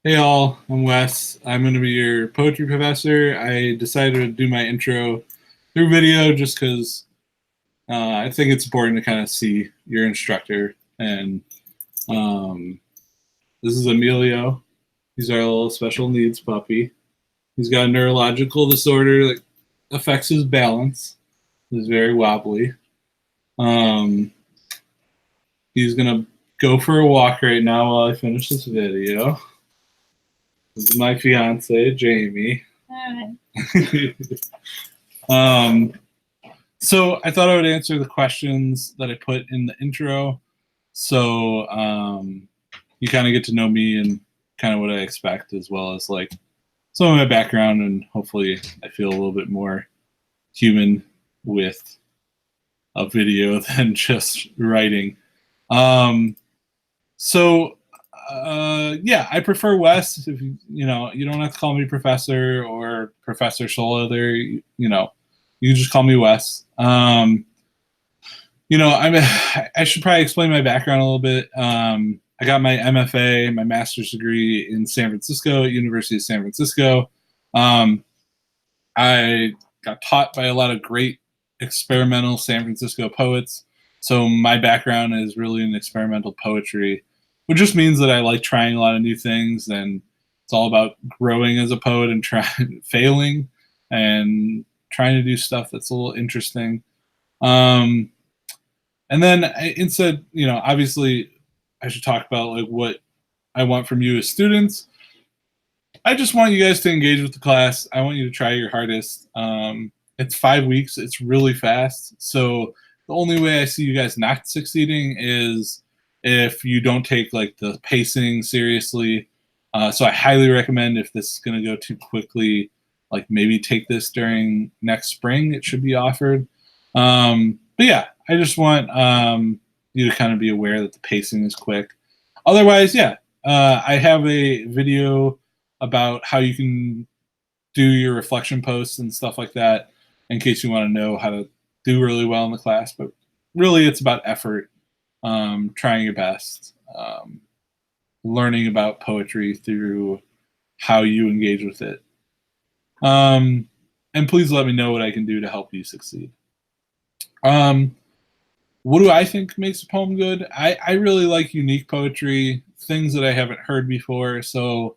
Hey all, I'm Wes. I'm going to be your poetry professor. I decided to do my intro through video just because I think it's important to kind of see your instructor. And um, this is Emilio. He's our little special needs puppy. He's got a neurological disorder that affects his balance. He's very wobbly. Um, he's going to go for a walk right now while I finish this video. This is my fiance, Jamie. Hi. So I thought I would answer the questions that I put in the intro. So you kind of get to know me and kind of what I expect, as well as like some of my background, and hopefully I feel a little bit more human with a video than just writing. Yeah, I prefer Wes. If you don't have to call me Professor or Professor Solar. You just call me Wes. I should probably explain my background a little bit. I got my MFA, my master's degree in San Francisco, at University of San Francisco. I got taught by a lot of great experimental San Francisco poets. So my background is really in experimental poetry, which just means that I like trying a lot of new things, and it's all about growing as a poet and failing and trying to do stuff that's a little interesting. And then instead, obviously I should talk about like what I want from you as students. I just want you guys to engage with the class. I want you to try your hardest. It's 5 weeks. It's really fast. So the only way I see you guys not succeeding is if you don't take like the pacing seriously. So I highly recommend, if this is going to go too quickly, like maybe take this during next spring. It should be offered. But yeah, I just want you to kind of be aware that the pacing is quick. Otherwise, yeah, I have a video about how you can do your reflection posts and stuff like that, in case you want to know how to do really well in the class. But really, it's about effort, trying your best, learning about poetry through how you engage with it. And please let me know what I can do to help you succeed. What do I think makes a poem good? I really like unique poetry, things that I haven't heard before. So,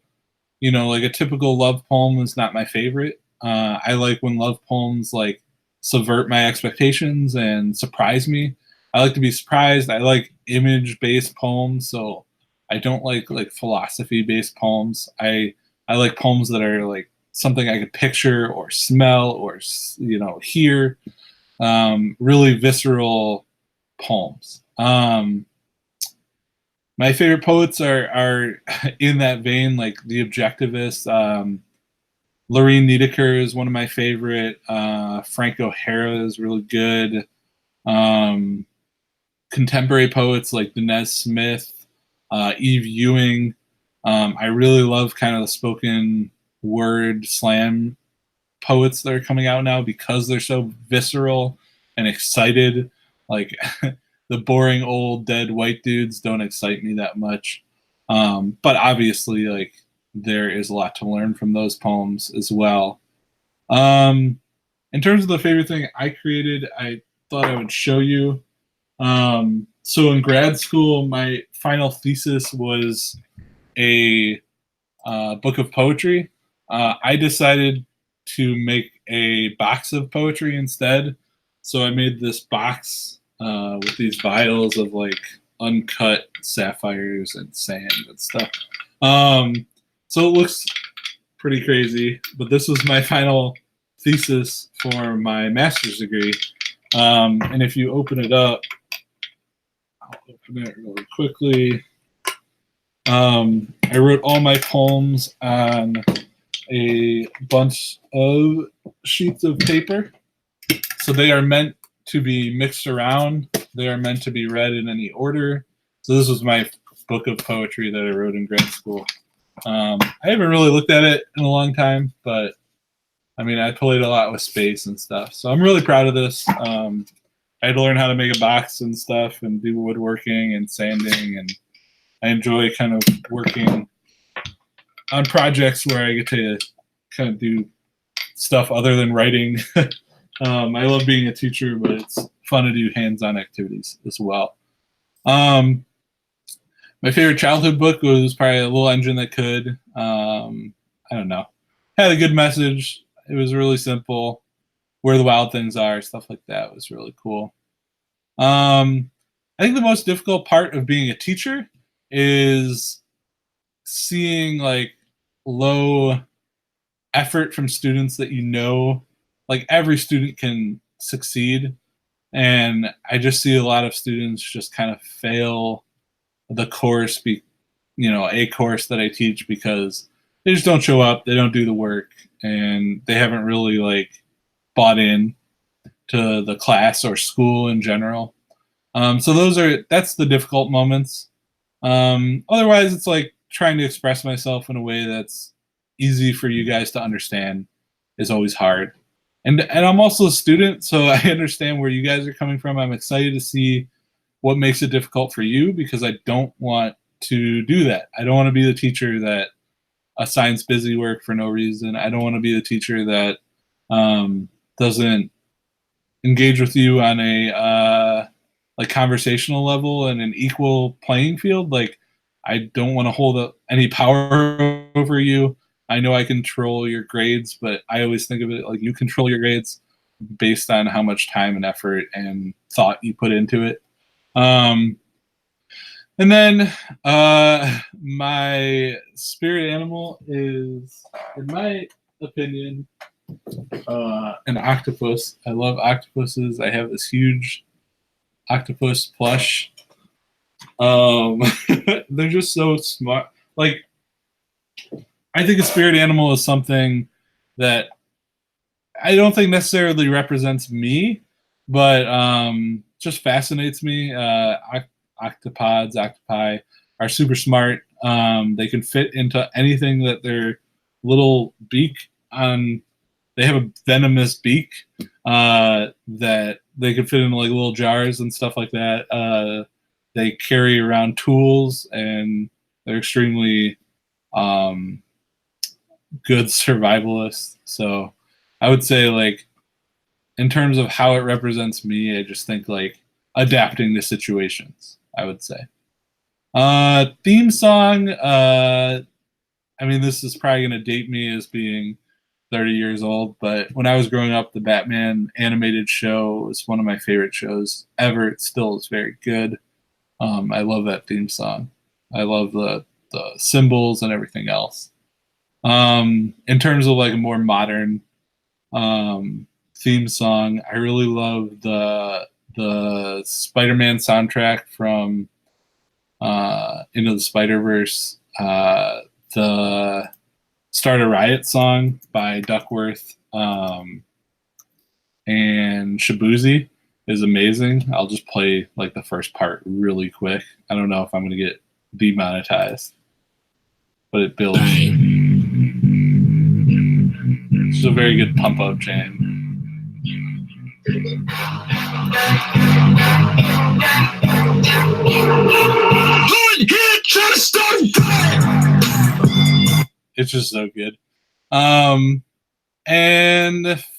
like a typical love poem is not my favorite. I like when love poems like subvert my expectations and surprise me. I like to be surprised. I like image-based poems, so I don't like philosophy-based poems. I like poems that are like something I could picture or smell or hear. Really visceral poems. My favorite poets are in that vein, like the Objectivists. Lorene Niedeker is one of my favorite. Frank O'Hara is really good. Contemporary poets like Dinez Smith, Eve Ewing. I really love kind of the spoken word slam poets that are coming out now, because they're so visceral and excited. Like the boring old dead white dudes don't excite me that much. But obviously, like, there is a lot to learn from those poems as well. In terms of the favorite thing I created, I thought I would show you. So in grad school, my final thesis was a book of poetry. I decided to make a box of poetry instead. So I made this box with these vials of like uncut sapphires and sand and stuff. So it looks pretty crazy, but this was my final thesis for my master's degree. And if you open it up, I'll open it really quickly. I wrote all my poems on a bunch of sheets of paper. So they are meant to be mixed around. They are meant to be read in any order. So this was my book of poetry that I wrote in grad school. I haven't really looked at it in a long time, but I mean, I played a lot with space and stuff. So I'm really proud of this. I had to learn how to make a box and stuff and do woodworking and sanding, and I enjoy kind of working on projects where I get to kind of do stuff other than writing. I love being a teacher, but it's fun to do hands-on activities as well. My favorite childhood book was probably A Little Engine That Could. I don't know. Had a good message. It was really simple. Where the Wild Things Are, stuff like that was really cool. I think the most difficult part of being a teacher is seeing like low effort from students that you know, like every student can succeed. And I just see a lot of students just kind of fail the course, a course that I teach because they just don't show up, they don't do the work, and they haven't really like bought in to the class or school in general. So that's the difficult moments. Otherwise, it's like trying to express myself in a way that's easy for you guys to understand is always hard. And I'm also a student, so I understand where you guys are coming from. I'm excited to see what makes it difficult for you because I don't want to do that. I don't want to be the teacher that assigns busy work for no reason. I don't want to be the teacher that doesn't engage with you on a like conversational level and an equal playing field. Like I don't want to hold any power over you. I know I control your grades, but I always think of it like you control your grades based on how much time and effort and thought you put into it. And then my spirit animal is, in my opinion, an octopus. I love octopuses. I have this huge octopus plush. They're just so smart. Like, I think a spirit animal is something that I don't think necessarily represents me, but just fascinates me. Octopi are super smart. They can fit into anything that their little beak on. They have a venomous beak that they can fit in like little jars and stuff like that. They carry around tools and they're extremely good survivalists. So I would say, like, in terms of how it represents me, I just think like adapting to situations, I would say. Theme song, I mean, this is probably going to date me as being 30 years old, but when I was growing up, the Batman animated show was one of my favorite shows ever. It still is very good. I love that theme song. I love the symbols and everything else. In terms of like a more modern theme song, I really love the Spider-Man soundtrack from Into the Spider-Verse. The Start a Riot song by Duckworth and Shabuzi is amazing. I'll just play like the first part really quick. I don't know if I'm going to get demonetized, but it builds. It's a very good pump up jam. It's just so good. And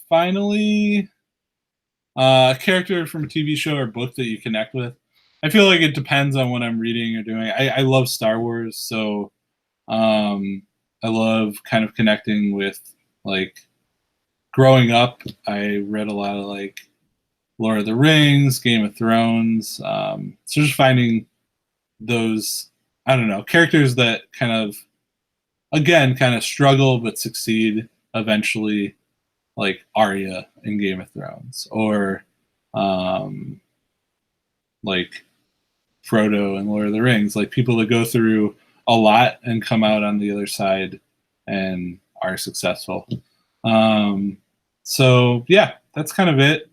finally, a character from a TV show or book that you connect with. I feel like it depends on what I'm reading or doing. I love Star Wars, so I love kind of connecting with, like, growing up, I read a lot of like Lord of the Rings, Game of Thrones. So just finding those, I don't know, characters that kind of, again, kind of struggle but succeed eventually, like Arya in Game of Thrones, or like Frodo in Lord of the Rings, like people that go through a lot and come out on the other side and are successful. So yeah, that's kind of it.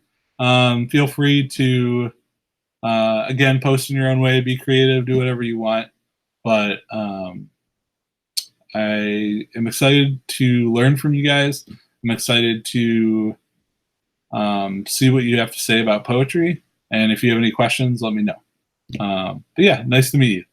Feel free to, again, post in your own way, be creative, do whatever you want. But I am excited to learn from you guys. I'm excited to see what you have to say about poetry. And if you have any questions, let me know. But yeah, nice to meet you.